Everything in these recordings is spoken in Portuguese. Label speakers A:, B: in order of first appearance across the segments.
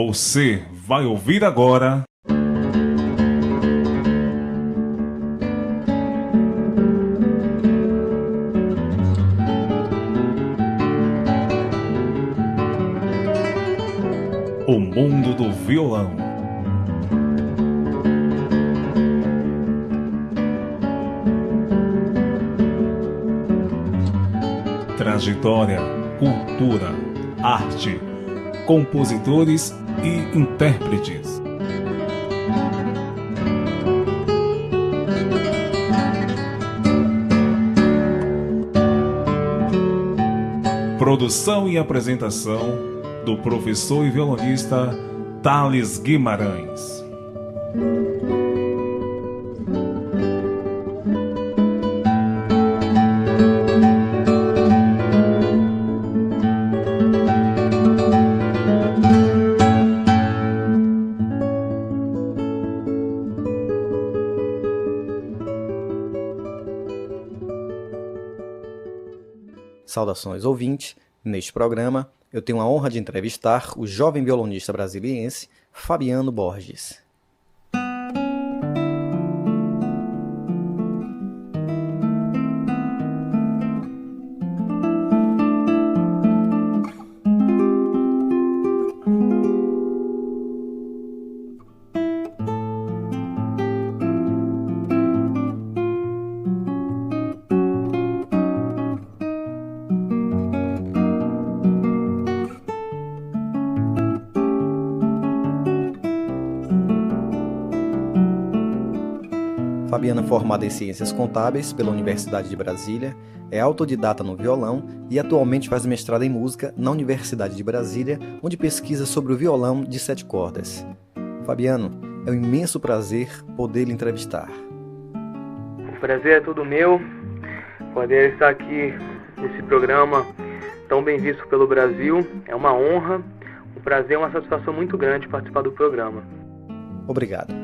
A: Você vai ouvir agora O Mundo do Violão. Trajetória, cultura, arte, compositores e intérpretes. Produção e apresentação do professor e violonista Thales Guimarães.
B: Saudações ouvintes, neste programa eu tenho a honra de entrevistar o jovem violonista brasiliense Fabiano Borges. Fabiano é formado em Ciências Contábeis pela Universidade de Brasília, é autodidata no violão e atualmente faz mestrado em Música na Universidade de Brasília, onde pesquisa sobre o violão de 7 cordas. Fabiano, é um imenso prazer poder lhe entrevistar.
C: O prazer é todo meu, poder estar aqui nesse programa tão bem visto pelo Brasil. É uma honra, um prazer e uma satisfação muito grande participar do programa.
B: Obrigado.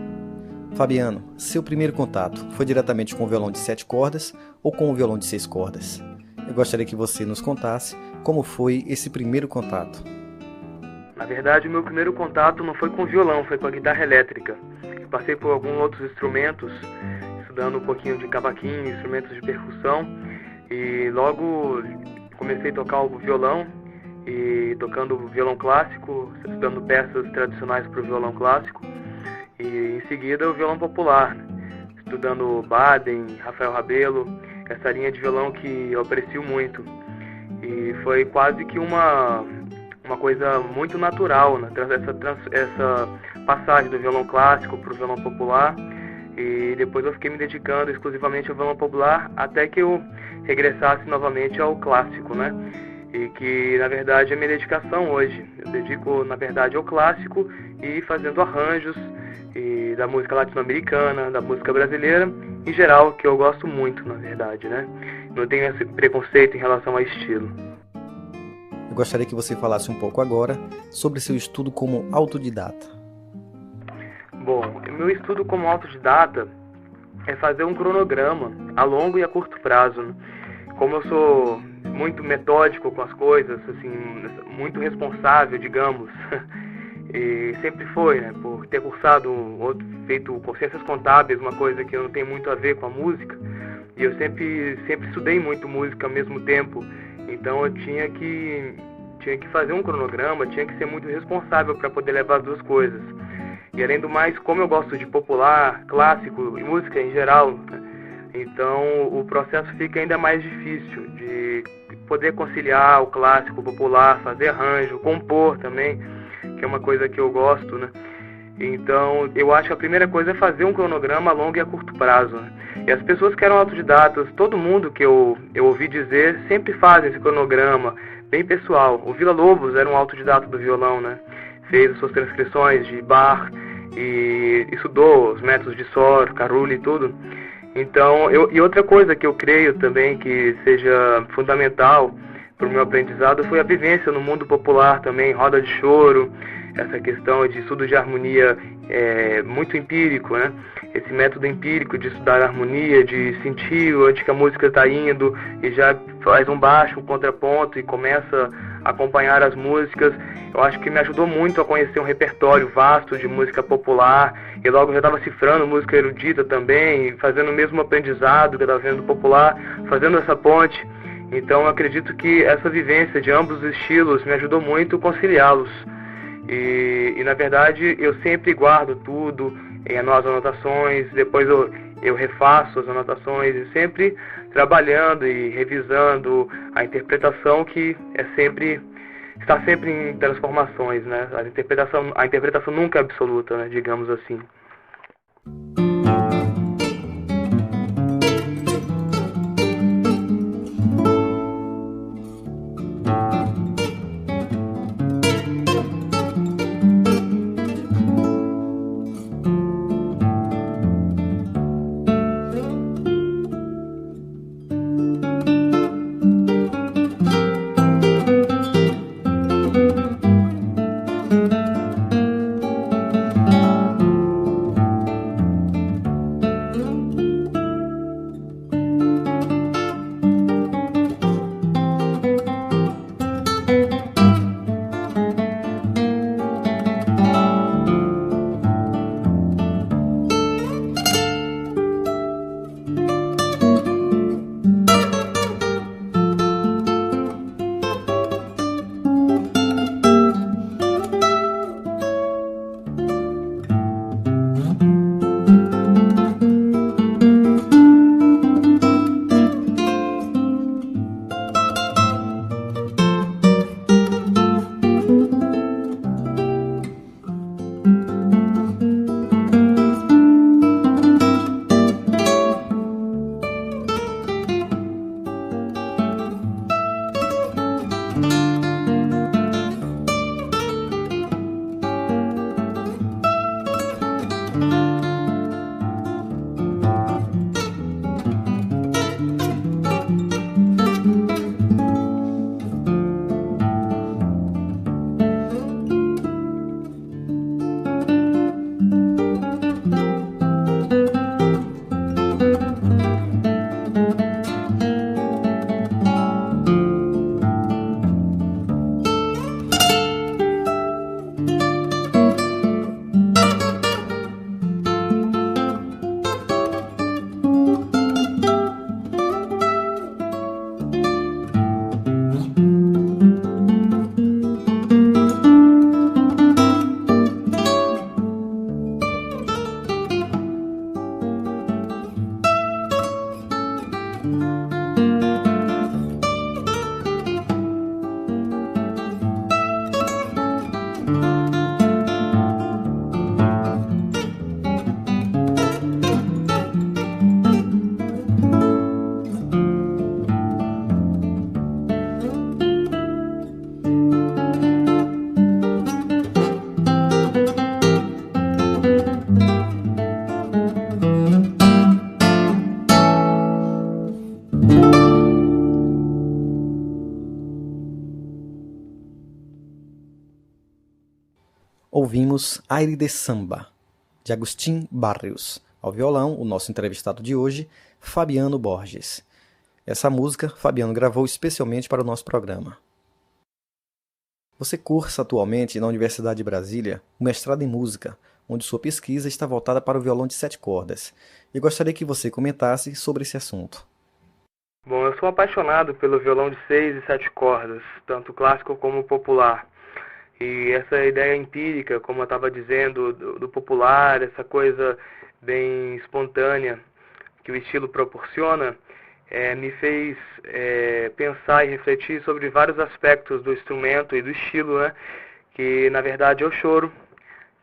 B: Fabiano, seu primeiro contato foi diretamente com o violão de 7 cordas ou com o violão de 6 cordas? Eu gostaria que você nos contasse como foi esse primeiro contato.
C: Na verdade, o meu primeiro contato não foi com o violão, foi com a guitarra elétrica. Eu passei por alguns outros instrumentos, estudando um pouquinho de cavaquinho, instrumentos de percussão, e logo comecei a tocar o violão, e tocando violão clássico, estudando peças tradicionais para o violão clássico. E em seguida o violão popular, estudando Baden, Rafael Rabelo, essa linha de violão que eu aprecio muito. E foi quase que uma coisa muito natural, né? Essa passagem do violão clássico para o violão popular. E depois eu fiquei me dedicando exclusivamente ao violão popular até que eu regressasse novamente ao clássico, né? E que na verdade é minha dedicação hoje. Eu dedico na verdade ao clássico e fazendo arranjos e da música latino-americana, da música brasileira, em geral, que eu gosto muito, na verdade, né? Não tenho esse preconceito em relação ao estilo.
B: Eu gostaria que você falasse um pouco agora sobre seu estudo como autodidata.
C: Bom, o meu estudo como autodidata é fazer um cronograma a longo e a curto prazo, né? Como eu sou muito metódico com as coisas, assim, muito responsável, digamos, e sempre foi, né, por ter cursado, feito Ciências Contábeis, uma coisa que não tem muito a ver com a música, e eu sempre estudei muito música ao mesmo tempo, então eu tinha que fazer um cronograma, tinha que ser muito responsável para poder levar as duas coisas. E além do mais, como eu gosto de popular, clássico e música em geral, né, então o processo fica ainda mais difícil de poder conciliar o clássico, o popular, fazer arranjo, compor também, que é uma coisa que eu gosto, né? Então, eu acho que a primeira coisa é fazer um cronograma a longo e a curto prazo, né? E as pessoas que eram autodidatas, todo mundo que eu ouvi dizer, sempre fazem esse cronograma, bem pessoal. O Villa-Lobos era um autodidata do violão, né? Fez as suas transcrições de Bach e estudou os métodos de Sor, Carulli e tudo. Então, e outra coisa que eu creio também que seja fundamental para o meu aprendizado foi a vivência no mundo popular também, roda de choro, essa questão de estudo de harmonia muito empírico, né? Esse método empírico de estudar a harmonia, de sentir onde que a música está indo e já faz um baixo, um contraponto e começa acompanhar as músicas. Eu acho que me ajudou muito a conhecer um repertório vasto de música popular, e logo eu já estava cifrando música erudita também, fazendo o mesmo aprendizado que eu estava vendo popular, fazendo essa ponte. Então eu acredito que essa vivência de ambos os estilos me ajudou muito a conciliá-los. E na verdade eu sempre guardo tudo em as anotações, depois eu refaço as anotações, e sempre trabalhando e revisando a interpretação, que está sempre em transformações, né? A interpretação nunca é absoluta, né? Digamos assim.
B: Ouvimos Aire de Samba, de Agustín Barrios. Ao violão, o nosso entrevistado de hoje, Fabiano Borges. Essa música, Fabiano gravou especialmente para o nosso programa. Você cursa atualmente na Universidade de Brasília o mestrado em música, onde sua pesquisa está voltada para o violão de 7 cordas. E gostaria que você comentasse sobre esse assunto.
C: Bom, eu sou apaixonado pelo violão de 6 e 7 cordas, tanto clássico como popular. E essa ideia empírica, como eu estava dizendo, do popular, essa coisa bem espontânea que o estilo proporciona, me fez pensar e refletir sobre vários aspectos do instrumento e do estilo, né? Que na verdade é o choro,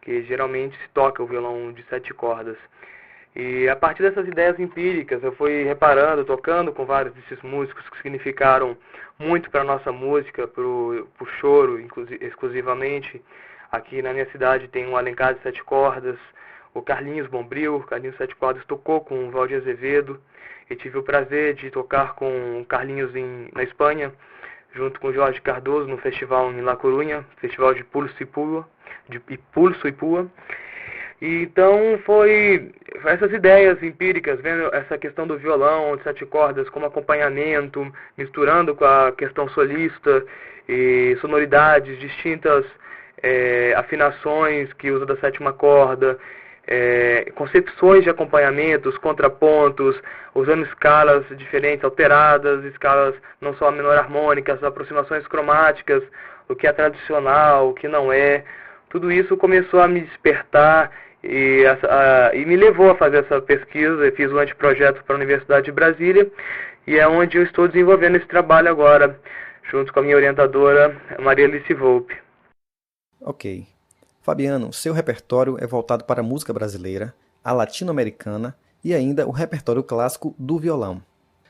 C: que geralmente se toca o violão de 7 cordas. E a partir dessas ideias empíricas, eu fui reparando, tocando com vários desses músicos que significaram muito para a nossa música, para o choro, exclusivamente. Aqui na minha cidade tem um Alencar de 7 cordas, o Carlinhos Bombril, Carlinhos 7 cordas, tocou com o Valdir Azevedo, e tive o prazer de tocar com o Carlinhos na Espanha, junto com o Jorge Cardoso, no festival em La Coruña, festival de Pulso e Pua. E então foi essas ideias empíricas, vendo essa questão do violão, de 7 cordas como acompanhamento, misturando com a questão solista e sonoridades distintas, afinações que usa da 7ª corda, concepções de acompanhamentos, contrapontos, usando escalas diferentes, alteradas, escalas não só menor harmônicas, aproximações cromáticas, o que é tradicional, o que não é. Tudo isso começou a me despertar e me levou a fazer essa pesquisa. Eu fiz um anteprojeto para a Universidade de Brasília e é onde eu estou desenvolvendo esse trabalho agora, junto com a minha orientadora, Maria Alice Volpe.
B: Ok. Fabiano, seu repertório é voltado para a música brasileira, a latino-americana e ainda o repertório clássico do violão.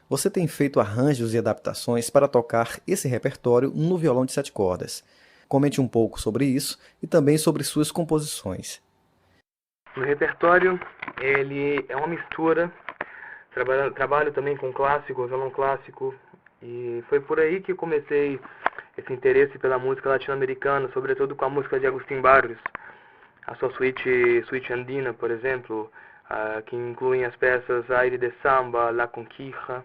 B: Você tem feito arranjos e adaptações para tocar esse repertório no violão de 7 cordas. Comente um pouco sobre isso e também sobre suas composições.
C: O repertório, ele é uma mistura. Trabalho também com clássico, violão clássico, e foi por aí que comecei esse interesse pela música latino-americana, sobretudo com a música de Agustín Barrios, a sua suíte andina, por exemplo, que incluem as peças Aire de Samba, La Conquija.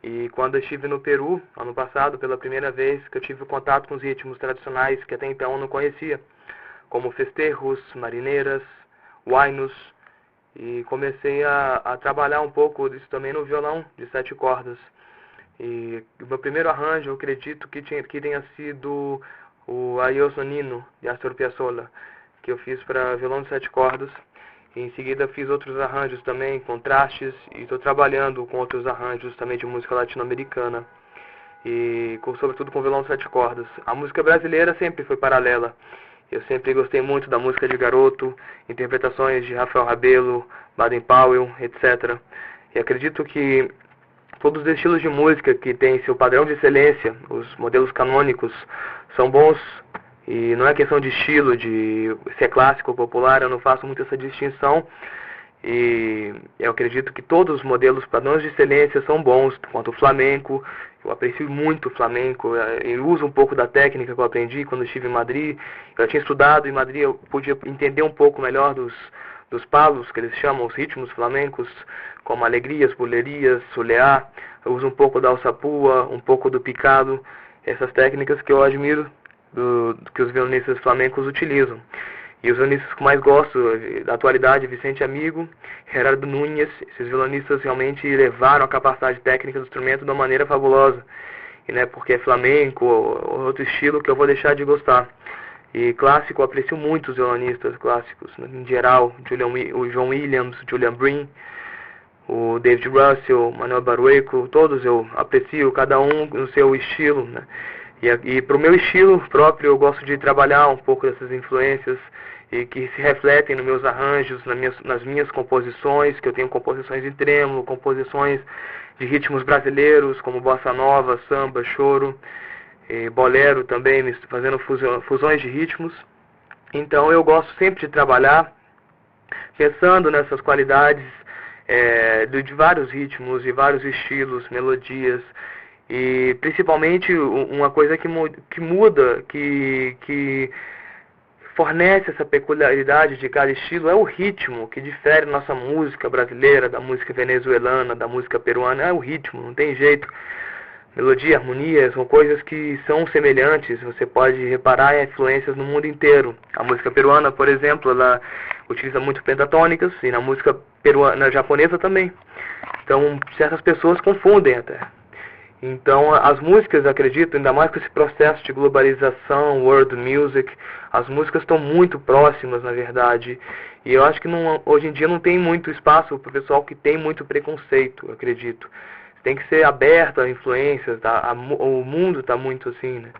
C: E quando eu estive no Peru, ano passado, pela primeira vez que eu tive contato com os ritmos tradicionais que até então eu não conhecia, como festejos, marineiras, huaynos, e comecei a trabalhar um pouco disso também no violão de 7 cordas. E o meu primeiro arranjo, eu acredito que tenha sido o Adiós Nonino, de Astor Piazzolla, que eu fiz para violão de 7 cordas. E em seguida fiz outros arranjos também, contrastes, e estou trabalhando com outros arranjos também de música latino-americana, e sobretudo com violão de 7 cordas. A música brasileira sempre foi paralela. Eu sempre gostei muito da música de garoto, interpretações de Rafael Rabelo, Baden Powell, etc. E acredito que todos os estilos de música que têm seu padrão de excelência, os modelos canônicos, são bons. E não é questão de estilo, de se é clássico ou popular, eu não faço muito essa distinção. E eu acredito que todos os modelos padrões de excelência são bons, quanto o flamenco. Eu aprecio muito o flamenco, eu uso um pouco da técnica que eu aprendi quando estive em Madrid. Eu tinha estudado em Madrid, eu podia entender um pouco melhor dos palos, que eles chamam, os ritmos flamencos, como alegrias, bulerias, soleá. Eu uso um pouco da alçapua, um pouco do picado, essas técnicas que eu admiro que os violonistas flamencos utilizam. E os violonistas que mais gosto da atualidade, Vicente Amigo, Gerardo Núñez, esses violonistas realmente levaram a capacidade técnica do instrumento de uma maneira fabulosa. E não é porque é flamenco ou outro estilo que eu vou deixar de gostar. E clássico, eu aprecio muito os violonistas clássicos, em geral, o John Williams, Julian Brim, o David Russell, Manuel Barueco, todos eu aprecio, cada um no seu estilo, né? E para o meu estilo próprio, eu gosto de trabalhar um pouco dessas influências e que se refletem nos meus arranjos, nas minhas composições, que eu tenho composições em trêmulo, composições de ritmos brasileiros, como bossa nova, samba, choro, e bolero também, fazendo fusões de ritmos. Então eu gosto sempre de trabalhar pensando nessas qualidades de vários ritmos e vários estilos, melodias. E principalmente uma coisa que muda, que fornece essa peculiaridade de cada estilo, é o ritmo, que difere nossa música brasileira, da música venezuelana, da música peruana, é o ritmo, não tem jeito. Melodia, harmonia, são coisas que são semelhantes, você pode reparar em influências no mundo inteiro. A música peruana, por exemplo, ela utiliza muito pentatônicas, e na música peruana, japonesa também. Então, certas pessoas confundem até. Então, as músicas, acredito, ainda mais com esse processo de globalização, world music, as músicas estão muito próximas, na verdade. E eu acho que hoje em dia não tem muito espaço para o pessoal que tem muito preconceito, eu acredito. Tem que ser aberto a influências, o mundo está muito assim, né?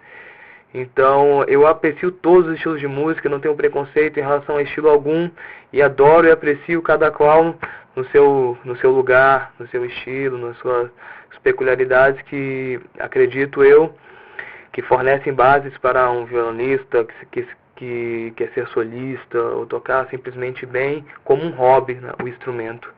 C: Então, eu aprecio todos os estilos de música, não tenho preconceito em relação a estilo algum, e adoro e aprecio cada qual no seu lugar, no seu estilo, nas suas peculiaridades que, acredito eu, que fornecem bases para um violonista que quer ser solista ou tocar simplesmente bem como um hobby, né, o instrumento.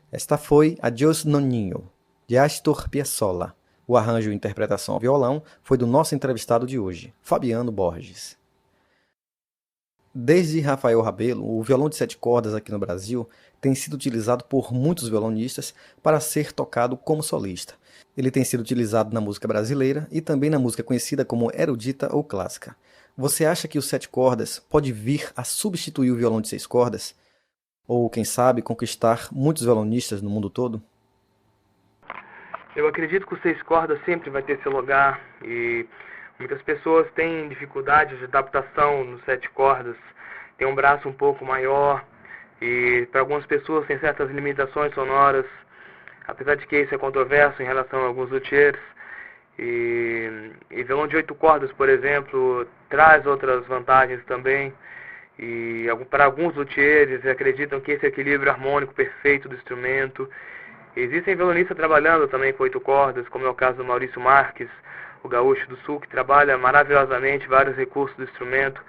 B: Esta foi Adiós Noninho, de Astor Piazzolla. O arranjo e interpretação ao violão foi do nosso entrevistado de hoje, Fabiano Borges. Desde Rafael Rabelo, o violão de 7 cordas aqui no Brasil tem sido utilizado por muitos violonistas para ser tocado como solista. Ele tem sido utilizado na música brasileira e também na música conhecida como erudita ou clássica. Você acha que o 7 cordas pode vir a substituir o violão de 6 cordas? Ou, quem sabe, conquistar muitos violonistas no mundo todo?
C: Eu acredito que o 6 cordas sempre vai ter seu lugar e muitas pessoas têm dificuldade de adaptação no 7 cordas. Tem um braço um pouco maior e para algumas pessoas tem certas limitações sonoras, apesar de que isso é controverso em relação a alguns luthiers. E violão de 8 cordas, por exemplo, traz outras vantagens também. E para alguns luthiers acreditam que esse equilíbrio harmônico perfeito do instrumento. Existem violonistas trabalhando também com 8 cordas, como é o caso do Maurício Marques, o gaúcho do sul, que trabalha maravilhosamente vários recursos do instrumento.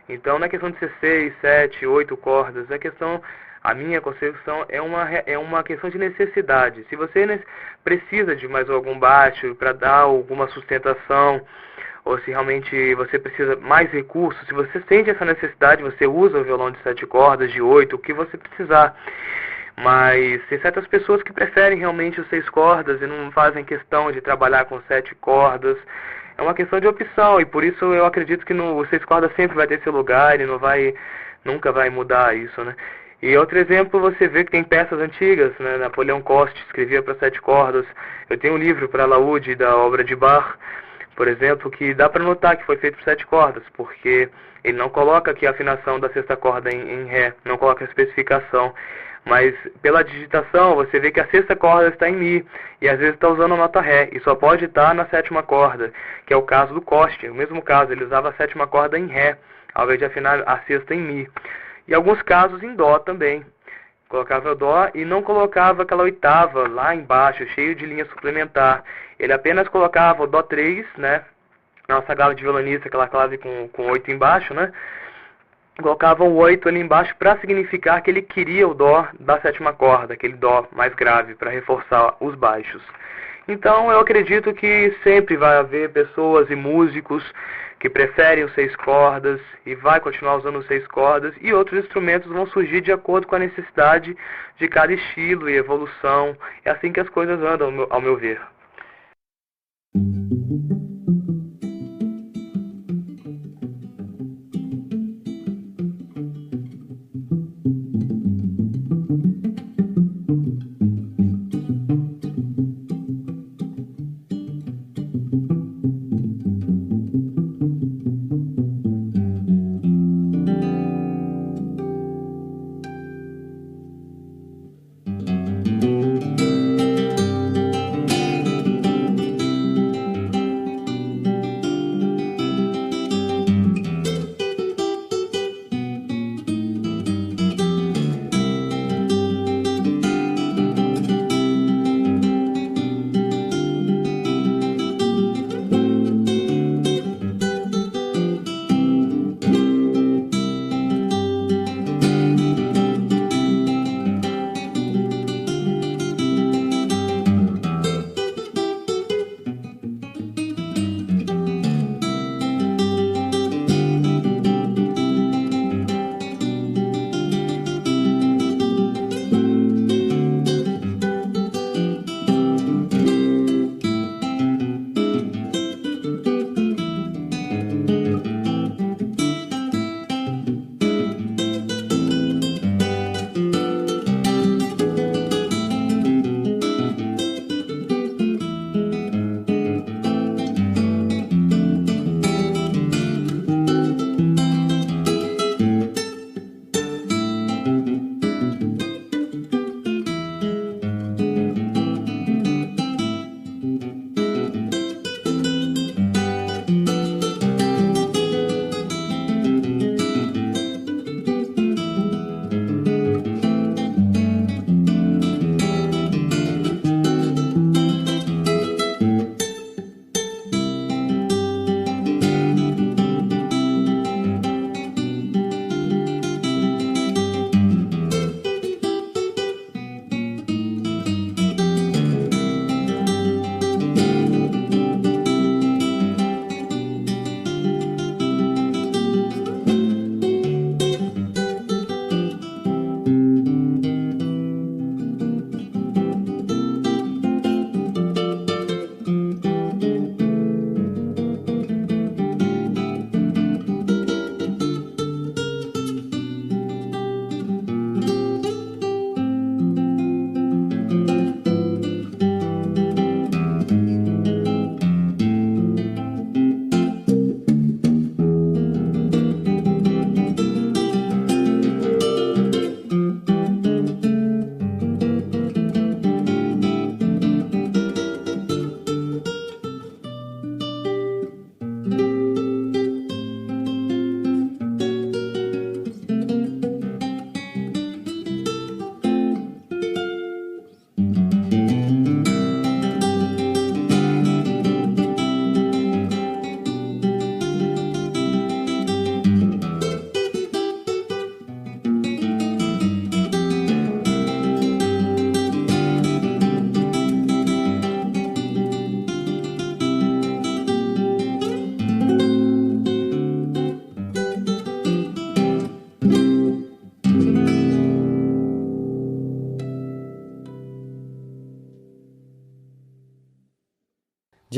C: Então não é questão de ser 6, 7, 8 cordas, é questão A minha concepção é uma questão de necessidade. Se você precisa de mais algum baixo para dar alguma sustentação, ou se realmente você precisa mais recursos, se você sente essa necessidade, você usa o violão de 7 cordas, de 8, o que você precisar. Mas tem certas pessoas que preferem realmente os 6 cordas e não fazem questão de trabalhar com 7 cordas. É uma questão de opção, e por isso eu acredito que o 6 cordas sempre vai ter seu lugar e nunca vai mudar isso, né? E outro exemplo, você vê que tem peças antigas, né? Napoleão Coste escrevia para 7 cordas. Eu tenho um livro para alaúde da obra de Bach, por exemplo, que dá para notar que foi feito por 7 cordas, porque ele não coloca aqui a afinação da sexta corda em Ré, não coloca a especificação. Mas pela digitação, você vê que a sexta corda está em Mi, e às vezes está usando a nota Ré, e só pode estar na 7ª corda, que é o caso do Coste. O mesmo caso, ele usava a 7ª corda em Ré, ao invés de afinar a sexta em Mi. E alguns casos em Dó também. Colocava o Dó e não colocava aquela oitava lá embaixo, cheio de linha suplementar. Ele apenas colocava o Dó 3, né? Na nossa clave de violonista, aquela clave com 8 embaixo, né? Colocava o 8 ali embaixo para significar que ele queria o Dó da 7ª corda, aquele Dó mais grave, para reforçar os baixos. Então eu acredito que sempre vai haver pessoas e músicos que preferem os 6 cordas e vai continuar usando os 6 cordas, e outros instrumentos vão surgir de acordo com a necessidade de cada estilo e evolução. É assim que as coisas andam, ao meu ver.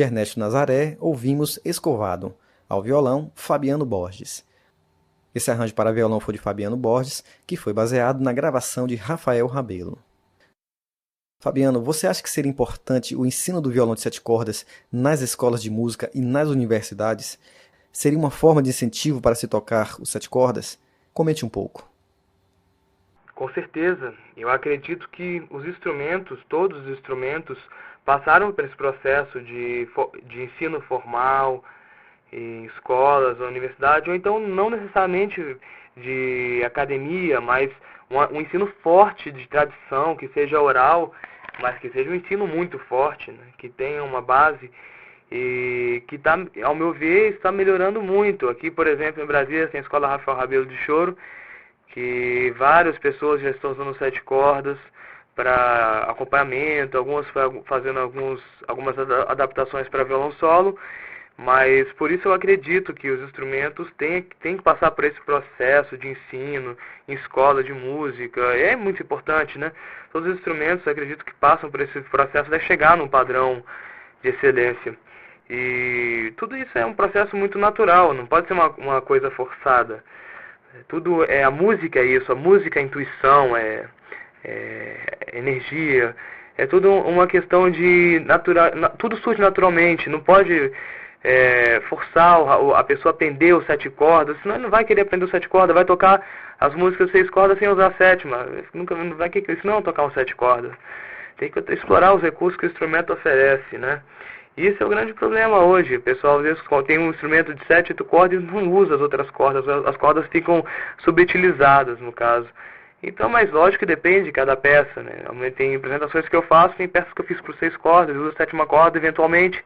B: de Ernesto Nazaré, ouvimos Escovado. Ao violão, Fabiano Borges. Esse arranjo para violão foi de Fabiano Borges, que foi baseado na gravação de Rafael Rabelo. Fabiano, você acha que seria importante o ensino do violão de 7 cordas nas escolas de música e nas universidades? Seria uma forma de incentivo para se tocar os 7 cordas? Comente um pouco.
C: Com certeza. Eu acredito que os instrumentos, todos os instrumentos, passaram por esse processo de ensino formal em escolas, universidade, ou então não necessariamente de academia, mas um ensino forte de tradição, que seja oral, mas que seja um ensino muito forte, né? Que tenha uma base e que, ao meu ver, está melhorando muito. Aqui, por exemplo, em Brasília, tem a Escola Rafael Rabelo de Choro, que várias pessoas já estão usando 7 cordas para acompanhamento, algumas fazendo algumas adaptações para violão solo, mas por isso eu acredito que os instrumentos têm que passar por esse processo de ensino em escola de música. É muito importante, né? Todos os instrumentos, eu acredito que passam por esse processo de chegar num padrão de excelência. E tudo isso é um processo muito natural, não pode ser uma coisa forçada. Tudo a música é isso, a música é intuição, é energia, é tudo uma questão de tudo surge naturalmente, não pode forçar a pessoa a aprender os 7 cordas, senão ele não vai querer aprender os 7 cordas, vai tocar as músicas 6 cordas sem usar a sétima, nunca vai querer, isso não é tocar um 7 cordas, tem que explorar os recursos que o instrumento oferece, né? Isso é o grande problema hoje. O pessoal às vezes tem um instrumento de 7, 8 cordas e não usa as outras cordas. As cordas ficam subutilizadas, no caso. Então, mas lógico que depende de cada peça, né? Tem apresentações que eu faço, tem peças que eu fiz por 6 cordas, eu uso a 7ª corda eventualmente,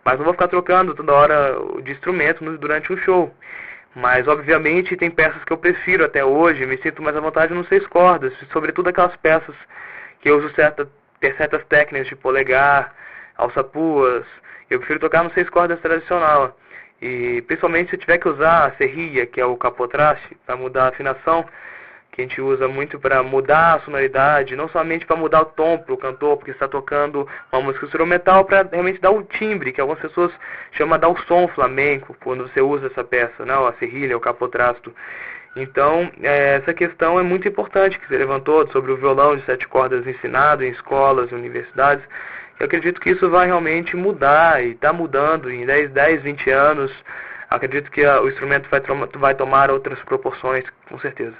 C: mas não vou ficar trocando toda hora de instrumento durante um show. Mas, obviamente, tem peças que eu prefiro até hoje, me sinto mais à vontade no 6 cordas, sobretudo aquelas peças que eu uso certas técnicas de polegar, alçapuas. Eu prefiro tocar no 6 cordas tradicional. E principalmente se eu tiver que usar a serrilha, que é o capotraste, para mudar a afinação, que a gente usa muito para mudar a sonoridade, não somente para mudar o tom para o cantor, porque está tocando uma música instrumental, para realmente dar o timbre, que algumas pessoas chamam de dar o som flamenco, quando você usa essa peça, né? A serrilha, o capotrasto. Então, essa questão é muito importante que você levantou sobre o violão de 7 cordas ensinado em escolas e universidades. Eu acredito que isso vai realmente mudar e está mudando em 10, 20 anos. Acredito que o instrumento vai tomar outras proporções, com certeza.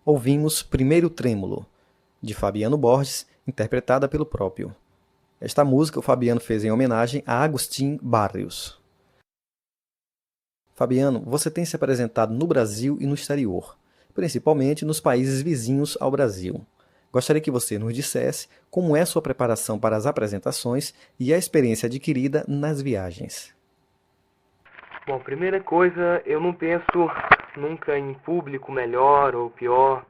B: Ouvimos Primeiro Trêmulo, de Fabiano Borges, interpretada pelo próprio. Esta música o Fabiano fez em homenagem a Agustín Barrios. Fabiano, você tem se apresentado no Brasil e no exterior, principalmente nos países vizinhos ao Brasil. Gostaria que você nos dissesse como é sua preparação para as apresentações e a experiência adquirida nas viagens.
C: Bom, primeira coisa, eu não penso nunca em público melhor ou pior.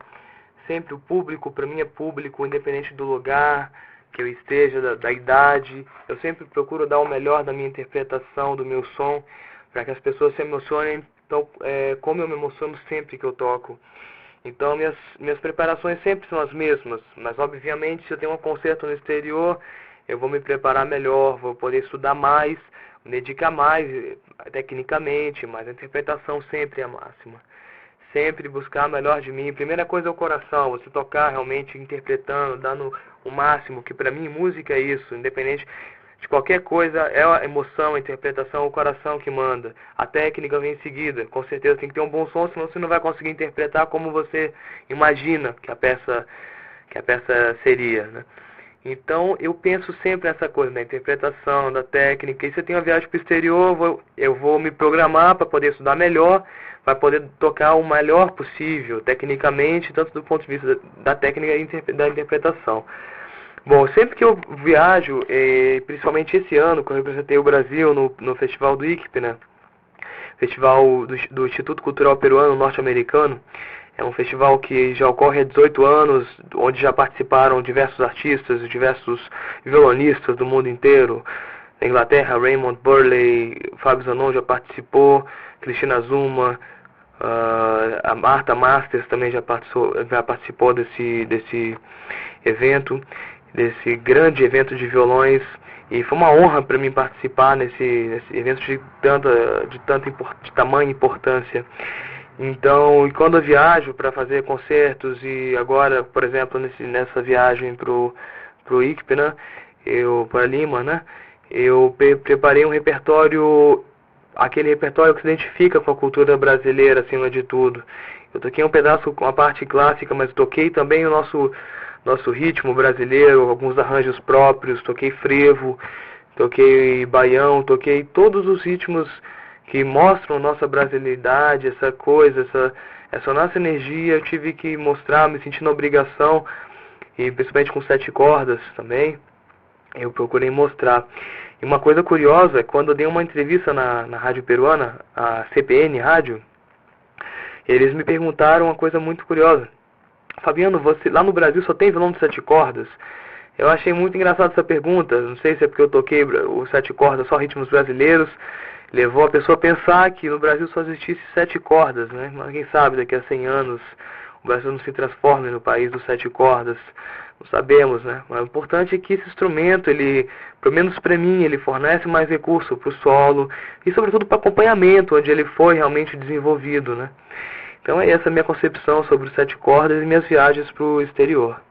C: Sempre o público, para mim, é público, independente do lugar que eu esteja, da idade. Eu sempre procuro dar o melhor da minha interpretação, do meu som, para que as pessoas se emocionem, então, como eu me emociono sempre que eu toco. Então, minhas preparações sempre são as mesmas, mas, obviamente, se eu tenho um concerto no exterior, eu vou me preparar melhor, vou poder estudar mais, me dedicar mais tecnicamente, mas a interpretação sempre é a máxima. Sempre buscar o melhor de mim. Primeira coisa é o coração, você tocar realmente interpretando, dando o máximo, que para mim música é isso, independente de qualquer coisa, é a emoção, a interpretação, o coração que manda. A técnica vem em seguida, com certeza tem que ter um bom som, senão você não vai conseguir interpretar como você imagina que a peça seria, né? Então, eu penso sempre nessa coisa, da interpretação, da técnica. E se eu tenho uma viagem para o exterior, eu vou me programar para poder estudar melhor, para poder tocar o melhor possível, tecnicamente, tanto do ponto de vista da técnica e da interpretação. Bom, sempre que eu viajo, principalmente esse ano, quando eu representei o Brasil no Festival do ICP, né? Festival do Instituto Cultural Peruano Norte-Americano, é um festival que já ocorre há 18 anos, onde já participaram diversos artistas, diversos violonistas do mundo inteiro. Na Inglaterra, Raymond Burley, Fábio Zanon já participou, Cristina Zuma, a Martha Masters também já participou desse evento, desse grande evento de violões. E foi uma honra para mim participar nesse evento de tamanha importância. Então, e quando eu viajo para fazer concertos, e agora, por exemplo, nessa viagem pro ICP, né, para Lima, né, eu preparei um repertório, aquele repertório que se identifica com a cultura brasileira, acima de tudo. Eu toquei um pedaço com a parte clássica, mas toquei também o nosso ritmo brasileiro, alguns arranjos próprios, toquei frevo, toquei baião, toquei todos os ritmos que mostram nossa brasilidade, essa coisa, essa nossa energia. Eu tive que mostrar, me sentindo na obrigação, e principalmente com 7 cordas também, eu procurei mostrar. E uma coisa curiosa, quando eu dei uma entrevista na rádio peruana, a CPN Rádio, eles me perguntaram uma coisa muito curiosa. Fabiano, você lá no Brasil só tem violão de 7 cordas? Eu achei muito engraçado essa pergunta, não sei se é porque eu toquei os 7 cordas, só ritmos brasileiros, levou a pessoa a pensar que no Brasil só existisse 7 cordas, né? Mas quem sabe daqui a 100 anos o Brasil não se transforme no país dos 7 cordas, não sabemos, né? Mas o importante é que esse instrumento, ele, pelo menos para mim, ele fornece mais recurso para o solo e sobretudo para acompanhamento, onde ele foi realmente desenvolvido, né? Então é essa a minha concepção sobre os 7 cordas e minhas viagens para o exterior.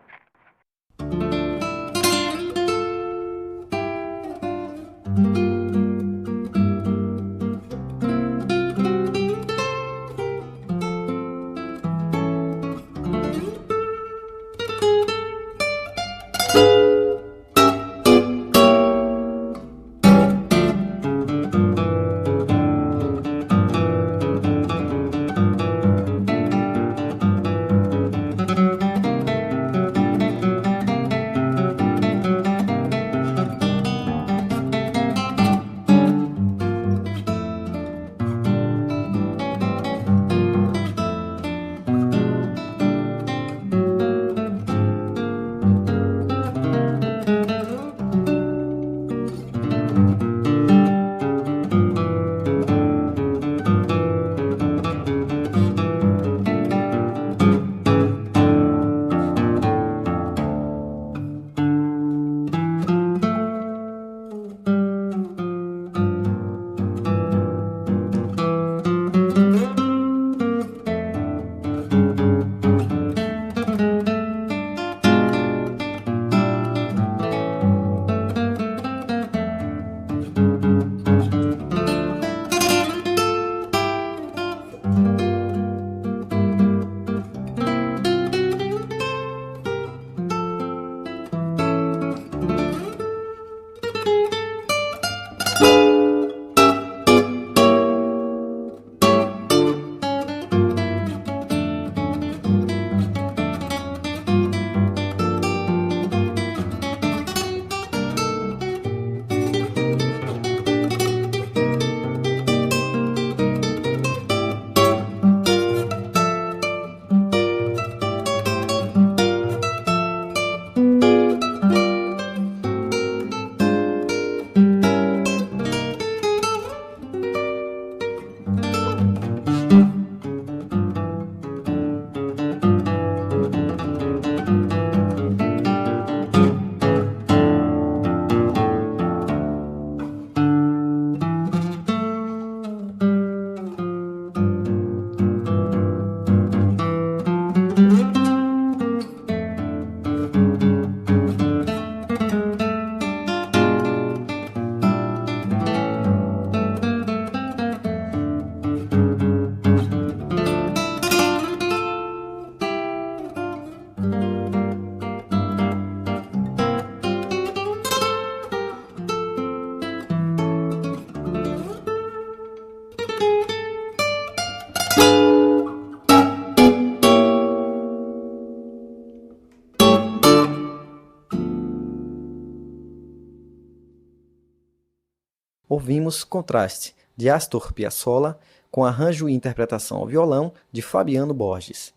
B: Ouvimos Contraste, de Astor Piazzolla, com arranjo e interpretação ao violão de Fabiano Borges.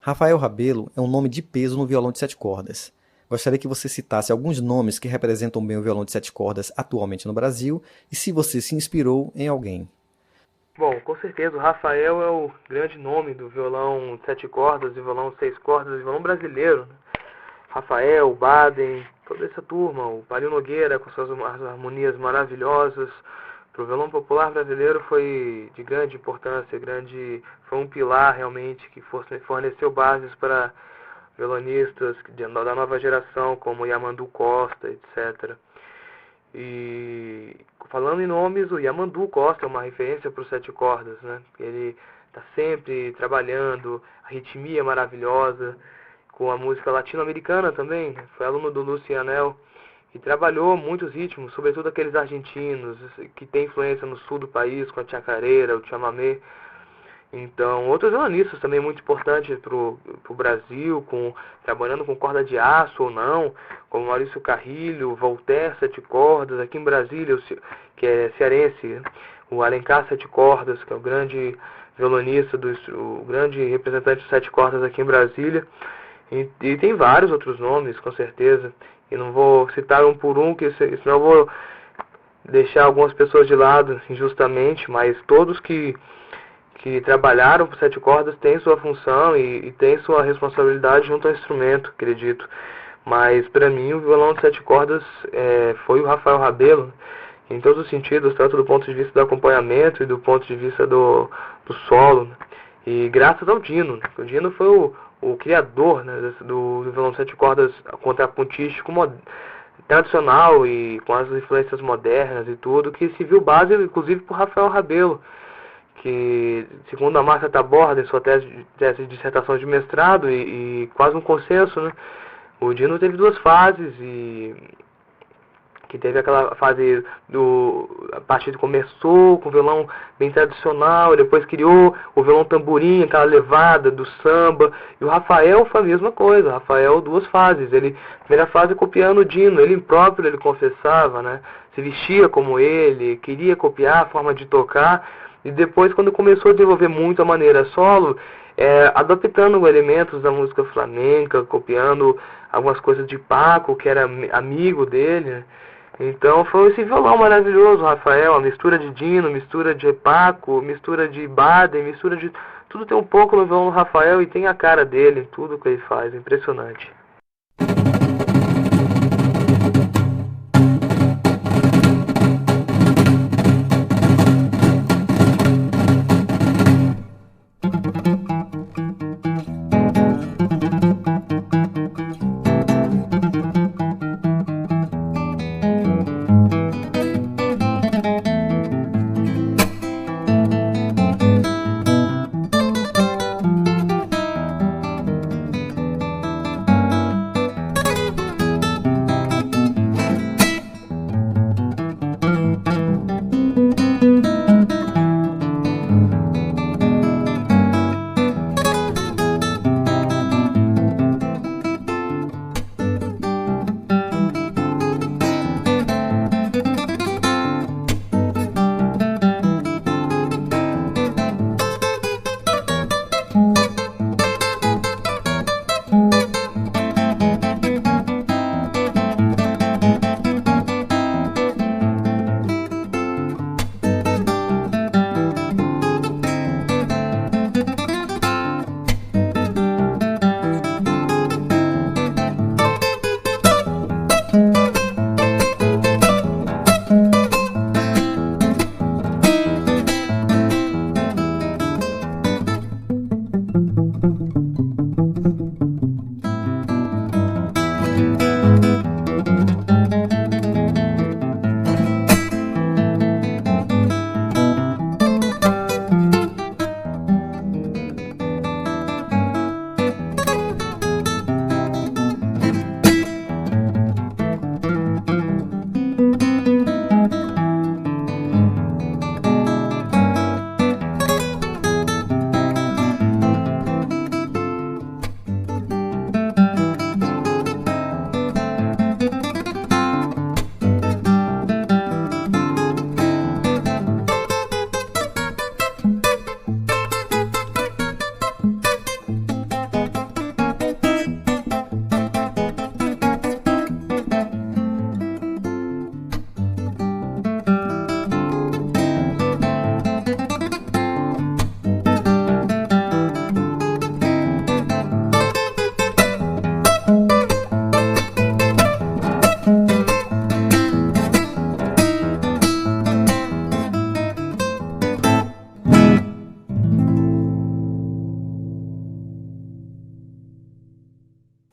B: Rafael Rabelo é um nome de peso no violão de 7 cordas. Gostaria que você citasse alguns nomes que representam bem o violão de 7 cordas atualmente no Brasil e se você se inspirou em alguém.
C: Bom, com certeza o Rafael é o grande nome do violão de 7 cordas, do violão 6 cordas, do violão brasileiro, né? Rafael, Baden, toda essa turma, o Parinho Nogueira com suas harmonias maravilhosas. Para o violão popular brasileiro foi de grande importância, foi um pilar realmente que forneceu bases para violonistas da nova geração, como Yamandu Costa, etc. E falando em nomes, o Yamandu Costa é uma referência para os 7 cordas, né? Ele está sempre trabalhando, a ritmia maravilhosa, com a música latino-americana também, né? Foi aluno do Lucianel e trabalhou muitos ritmos, sobretudo aqueles argentinos, que tem influência no sul do país, com a chacareira, o chamamé. Então, outros violonistas também muito importantes para o Brasil, trabalhando com corda de aço ou não, como Maurício Carrilho, Voltaire, 7 cordas, aqui em Brasília, que é cearense, o Alencar 7 cordas, que é o grande violonista, o grande representante dos 7 cordas aqui em Brasília. E tem vários outros nomes, com certeza. E não vou citar um por um, senão eu vou deixar algumas pessoas de lado injustamente, mas todos que trabalharam por 7 cordas têm sua função e têm sua responsabilidade junto ao instrumento, acredito. Mas para mim o violão de 7 cordas foi o Rafael Rabelo, em todos os sentidos, tanto do ponto de vista do acompanhamento e do ponto de vista do solo, né? E graças ao Dino, né? O Dino foi o criador, né, do violão de 7 cordas contrapuntístico tradicional e com as influências modernas e tudo, que se viu base inclusive por Rafael Rabelo, que, segundo a Márcia Taborda, em sua tese de dissertação de mestrado e quase um consenso, né, o Dino teve 2 fases, que teve aquela fase a partir de começou com o violão bem tradicional, depois criou o violão tamborim, aquela levada do samba, e o Rafael foi a mesma coisa. O Rafael 2 fases, primeira fase copiando o Dino, ele próprio, ele confessava, né, se vestia como ele, queria copiar a forma de tocar, e depois quando começou a desenvolver muito a maneira solo, adaptando elementos da música flamenca, copiando algumas coisas de Paco, que era amigo dele, né? Então foi esse violão maravilhoso, Rafael, a mistura de Dino, mistura de Paco, mistura de Baden, mistura de... Tudo tem um pouco no violão do Rafael e tem a cara dele, tudo que ele faz, impressionante.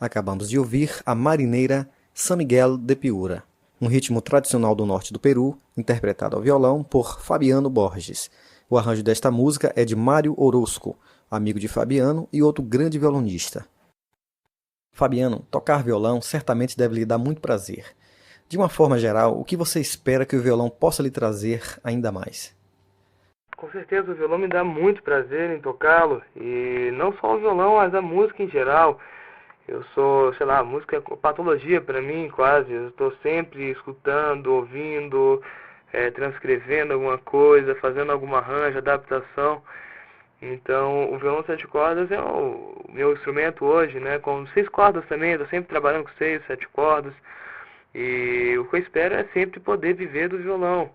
B: Acabamos de ouvir a marineira San Miguel de Piura, um ritmo tradicional do norte do Peru, interpretado ao violão por Fabiano Borges. O arranjo desta música é de Mário Orozco, amigo de Fabiano e outro grande violonista. Fabiano, tocar violão certamente deve lhe dar muito prazer. De uma forma geral, o que você espera que o violão possa lhe trazer ainda mais?
C: Com certeza o violão me dá muito prazer em tocá-lo, e não só o violão, mas a música em geral. Eu sou, sei lá, a música é patologia para mim quase, eu estou sempre escutando, ouvindo, transcrevendo alguma coisa, fazendo algum arranjo, adaptação. Então o violão 7 cordas é o meu instrumento hoje, né? Com 6 cordas também, eu estou sempre trabalhando com 6, 7 cordas, e o que eu espero é sempre poder viver do violão,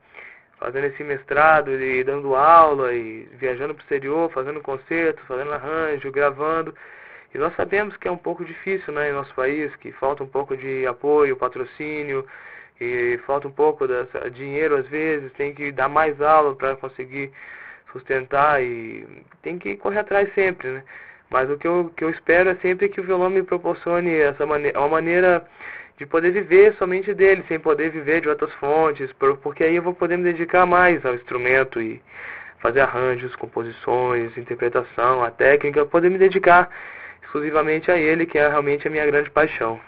C: fazendo esse mestrado e dando aula e viajando para o exterior, fazendo concertos, fazendo arranjo, gravando. E nós sabemos que é um pouco difícil, né, em nosso país, que falta um pouco de apoio, patrocínio, e falta um pouco de dinheiro às vezes, tem que dar mais aula para conseguir sustentar e tem que correr atrás sempre, né? Mas o que eu espero é sempre que o violão me proporcione uma maneira de poder viver somente dele, sem poder viver de outras fontes, porque aí eu vou poder me dedicar mais ao instrumento e fazer arranjos, composições, interpretação, a técnica, poder me dedicar exclusivamente a ele, que é realmente a minha grande paixão.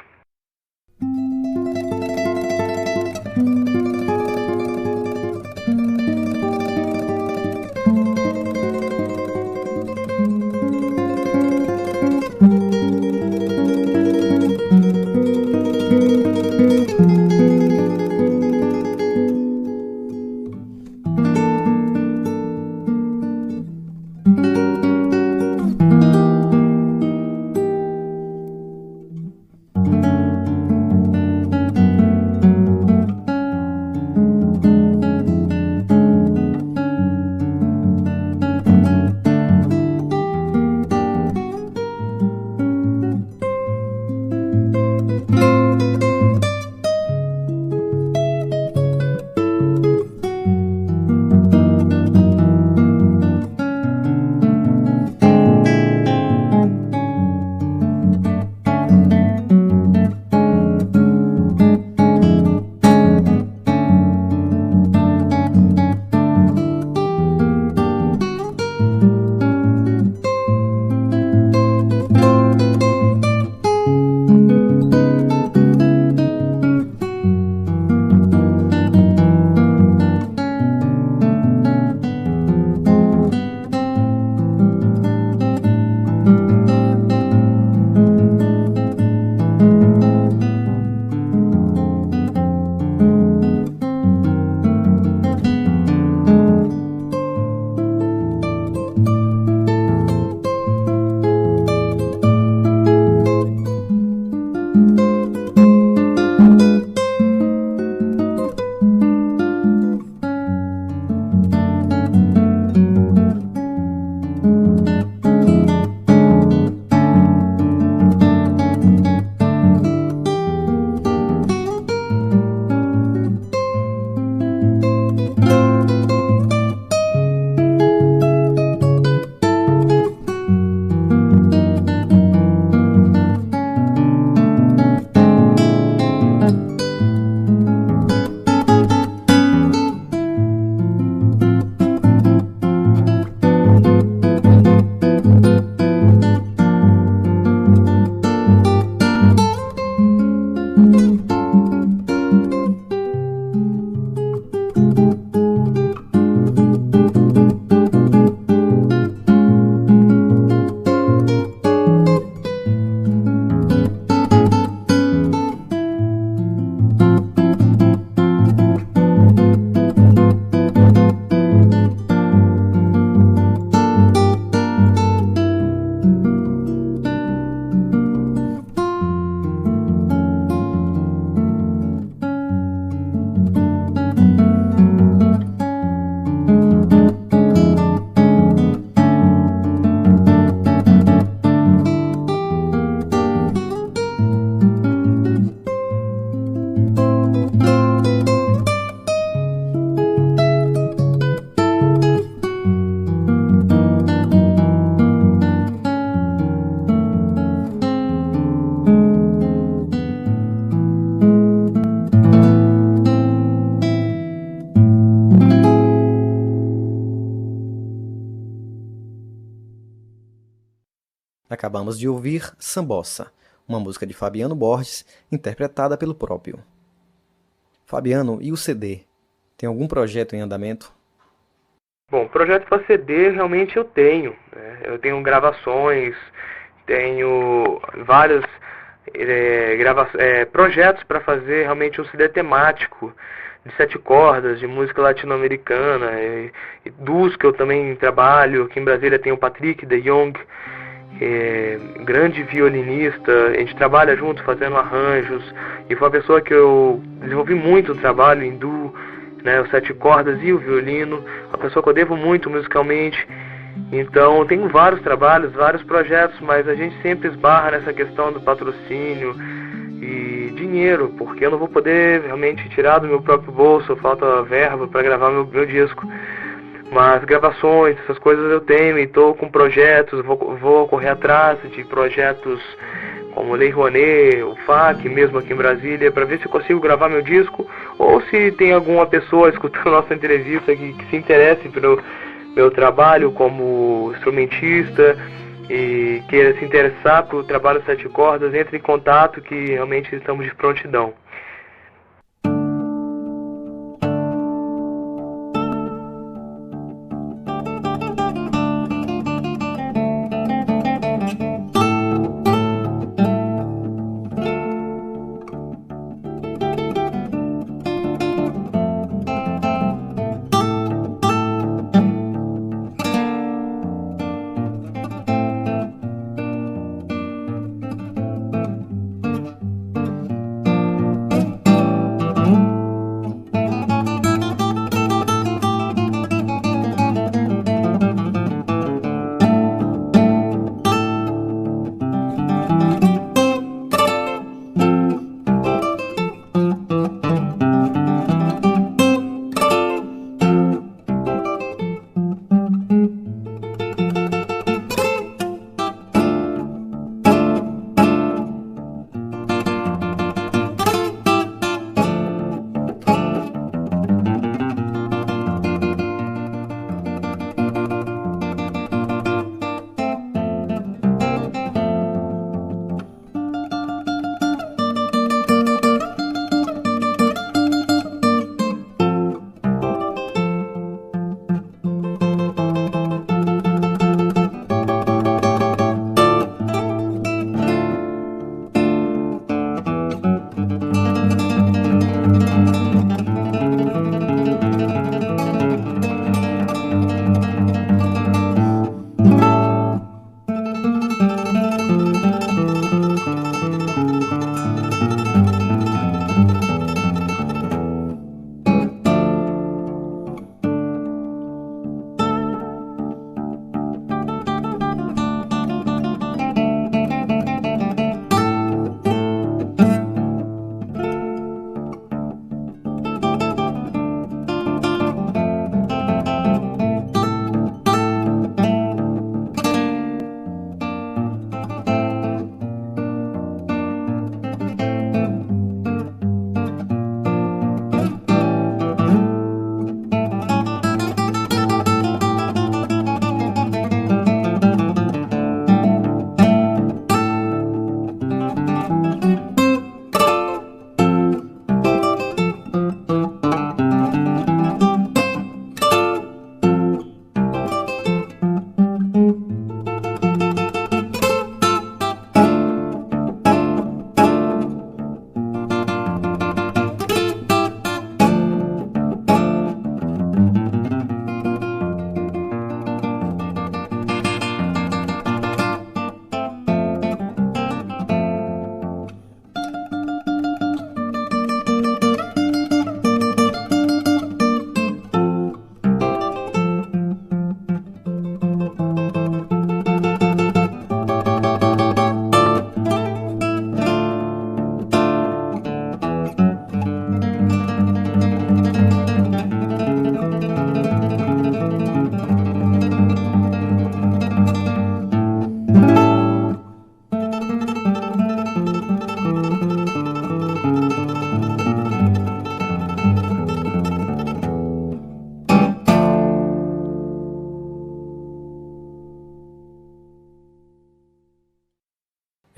B: Acabamos de ouvir Sambossa, uma música de Fabiano Borges, interpretada pelo próprio. Fabiano, e o CD? Tem algum projeto em andamento?
C: Bom, projeto para CD realmente eu tenho, né? Eu tenho gravações, tenho vários projetos para fazer realmente um CD temático de 7 cordas, de música latino-americana, e blues, que eu também trabalho. Aqui em Brasília tem o Patrick de Jong, grande violinista, a gente trabalha junto fazendo arranjos, e foi uma pessoa que eu desenvolvi muito o trabalho em duo, né, os 7 cordas e o violino, uma pessoa que eu devo muito musicalmente. Então eu tenho vários trabalhos, vários projetos, mas a gente sempre esbarra nessa questão do patrocínio e dinheiro, porque eu não vou poder realmente tirar do meu próprio bolso, falta verba para gravar meu disco. Mas gravações, essas coisas eu tenho, e estou com projetos, vou correr atrás de projetos como Lei Rouanet, o FAC, mesmo aqui em Brasília, para ver se eu consigo gravar meu disco, ou se tem alguma pessoa escutando nossa entrevista que se interesse pelo meu trabalho como instrumentista e queira se interessar pelo trabalho 7 cordas, entre em contato, que realmente estamos de prontidão.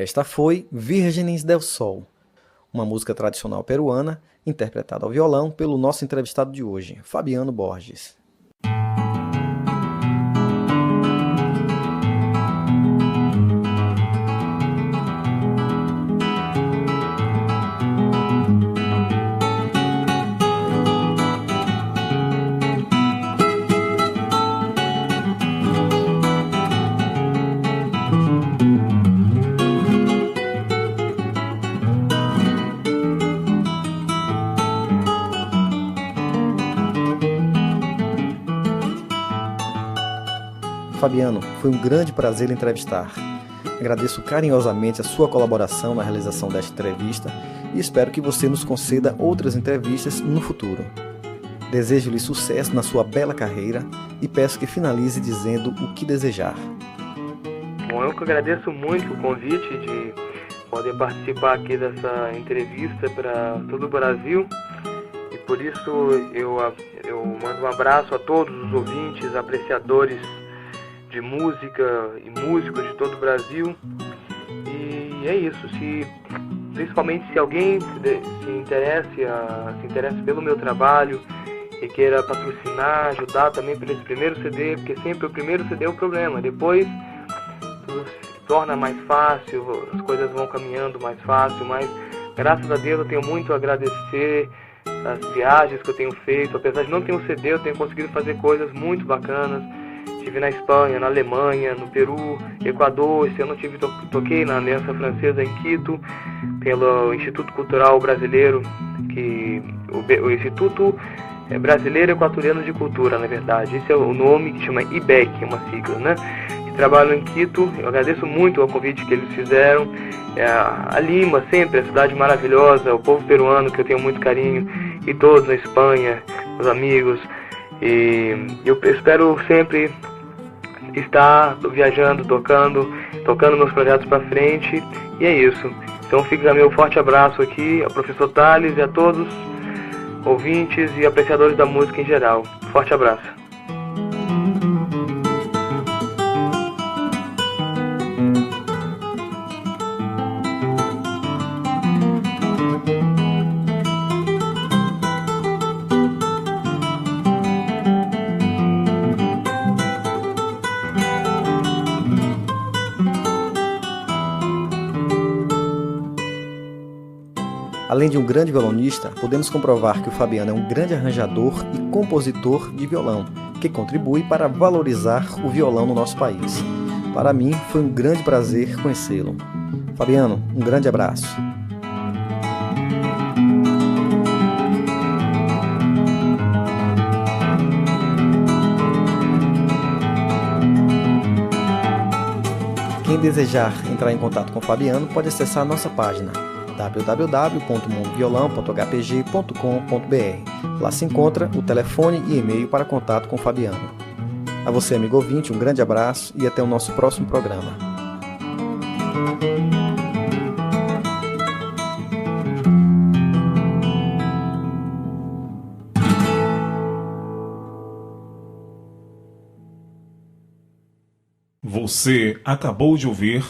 B: Esta foi Vírgenes del Sol, uma música tradicional peruana interpretada ao violão pelo nosso entrevistado de hoje, Fabiano Borges. Fabiano, foi um grande prazer lhe entrevistar. Agradeço carinhosamente a sua colaboração na realização desta entrevista e espero que você nos conceda outras entrevistas no futuro. Desejo-lhe sucesso na sua bela carreira e peço que finalize dizendo o que desejar.
C: Bom, eu que agradeço muito o convite de poder participar aqui dessa entrevista para todo o Brasil. E por isso eu mando um abraço a todos os ouvintes, apreciadores de música e músicos de todo o Brasil. E é isso, principalmente se alguém se interessa pelo meu trabalho e queira patrocinar, ajudar também por esse primeiro CD, porque sempre o primeiro CD é o problema, depois tudo se torna mais fácil, as coisas vão caminhando mais fácil, mas graças a Deus eu tenho muito a agradecer as viagens que eu tenho feito. Apesar de não ter um CD, eu tenho conseguido fazer coisas muito bacanas. Estive na Espanha, na Alemanha, no Peru, Equador. Esse ano toquei na Aliança Francesa em Quito, pelo Instituto Cultural Brasileiro, o Instituto Brasileiro Equatoriano de Cultura, na verdade. Esse é o nome, que chama IBEC, é uma sigla, né? Que trabalham em Quito. Eu agradeço muito o convite que eles fizeram. A Lima, sempre, a cidade maravilhosa, o povo peruano, que eu tenho muito carinho, e todos na Espanha, meus amigos. E eu espero sempre estar viajando, tocando meus projetos para frente, e é isso. Então fica meu forte abraço aqui ao professor Thales e a todos ouvintes e apreciadores da música em geral. Forte abraço.
B: Além de um grande violonista, podemos comprovar que o Fabiano é um grande arranjador e compositor de violão, que contribui para valorizar o violão no nosso país. Para mim, foi um grande prazer conhecê-lo. Fabiano, um grande abraço. Quem desejar entrar em contato com o Fabiano pode acessar a nossa página www.mundoviolão.hpg.com.br. Lá se encontra o telefone e e-mail para contato com o Fabiano. A você, amigo ouvinte, um grande abraço e até o nosso próximo programa.
A: Você acabou de ouvir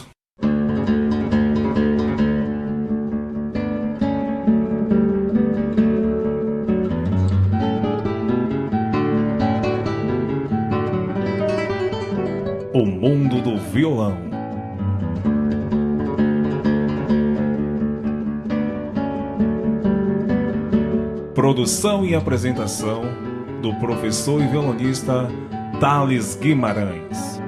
A: O Mundo do Violão. Produção e apresentação do professor e violonista Thales Guimarães.